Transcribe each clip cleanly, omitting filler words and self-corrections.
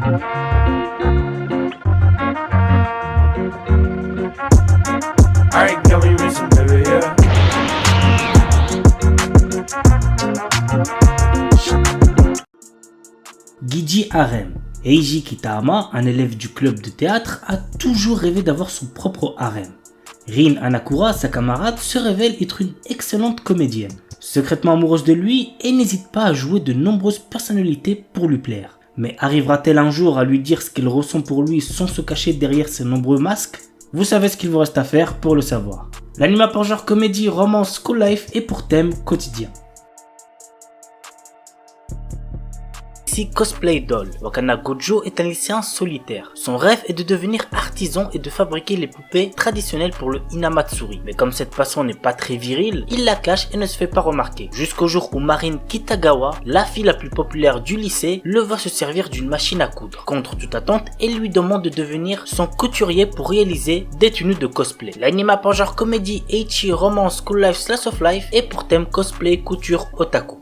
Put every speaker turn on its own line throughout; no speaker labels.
Alright, can we miss some baby, yeah?
Gigi Harem. Eiji Kitahama, un élève du club de théâtre, a toujours rêvé d'avoir son propre harem. Rin Hanakura, sa camarade, se révèle être une excellente comédienne, secrètement amoureuse de lui et n'hésite pas à jouer de nombreuses personnalités pour lui plaire. Mais arrivera-t-elle un jour à lui dire ce qu'elle ressent pour lui sans se cacher derrière ses nombreux masques? Vous savez ce qu'il vous reste à faire pour le savoir. L'anime a pour genre comédie, romance, school life et pour thème quotidien. Ici Cosplay Doll. Wakana Gojo est un lycéen solitaire. Son rêve est de devenir artisan et de fabriquer les poupées traditionnelles pour le Hinamatsuri. Mais comme cette passion n'est pas très virile, il la cache et ne se fait pas remarquer. Jusqu'au jour où Marine Kitagawa, la fille la plus populaire du lycée, le voit se servir d'une machine à coudre. Contre toute attente, elle lui demande de devenir son couturier pour réaliser des tenues de cosplay. L'anime a pour genre comédie, ecchi, romance, school life, slice of life et pour thème cosplay, couture, otaku.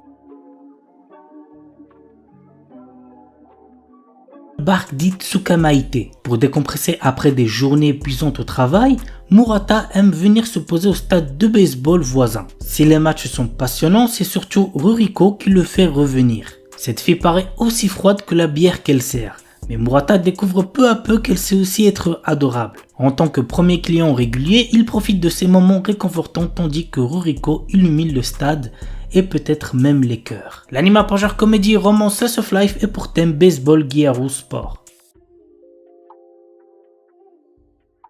Barque dit Tsukamaite. Pour décompresser après des journées épuisantes au travail, Murata aime venir se poser au stade de baseball voisin. Si les matchs sont passionnants, c'est surtout Ruriko qui le fait revenir. Cette fille paraît aussi froide que la bière qu'elle sert. Mais Murata découvre peu à peu qu'elle sait aussi être adorable. En tant que premier client régulier, il profite de ces moments réconfortants tandis que Ruriko illumine le stade et peut-être même les cœurs. L'anime a pour genre comédie, romance, slice of life et pour thème baseball, Gyaru sport.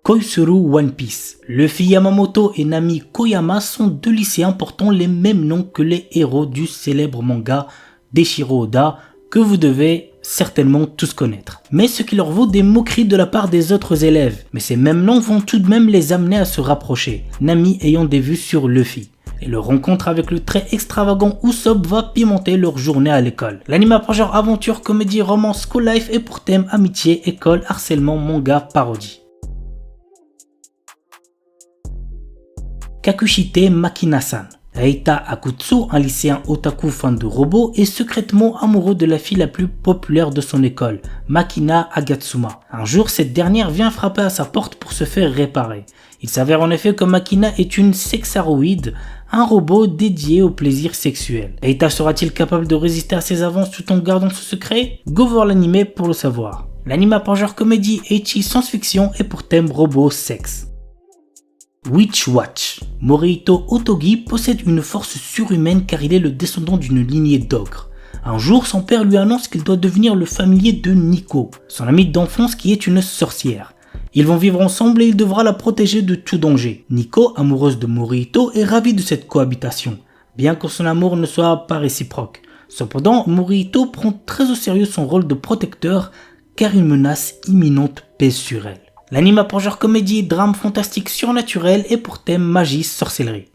Koizuru One Piece. Luffy Yamamoto et Nami Koyama sont deux lycéens portant les mêmes noms que les héros du célèbre manga d'Eiichiro Oda que vous devez certainement tous connaître. Mais ce qui leur vaut des moqueries de la part des autres élèves. Mais ces mêmes noms vont tout de même les amener à se rapprocher, Nami ayant des vues sur Luffy. Et leur rencontre avec le très extravagant Usopp va pimenter leur journée à l'école. L'anime a pour genre aventure, comédie, romance, school life et pour thème amitié, école, harcèlement, manga, parodie. Kakushite Makina-san. Reita Akutsu, un lycéen otaku fan de robots, est secrètement amoureux de la fille la plus populaire de son école, Makina Agatsuma. Un jour, cette dernière vient frapper à sa porte pour se faire réparer. Il s'avère en effet que Makina est une sexaroïde, un robot dédié au plaisir sexuel. Reita sera-t-il capable de résister à ses avances tout en gardant ce secret? Go voir l'anime pour le savoir. L'anime a pour genre comédie, ecchi, science-fiction et pour thème robot sexe. Witch Watch. Morihito Otogi possède une force surhumaine car il est le descendant d'une lignée d'ogres. Un jour, son père lui annonce qu'il doit devenir le familier de Nico, son amie d'enfance qui est une sorcière. Ils vont vivre ensemble et il devra la protéger de tout danger. Nico, amoureuse de Morihito, est ravie de cette cohabitation, bien que son amour ne soit pas réciproque. Cependant, Morihito prend très au sérieux son rôle de protecteur car une menace imminente pèse sur elle. L'anime a pour genre comédie, drame fantastique surnaturel et pour thème magie, sorcellerie.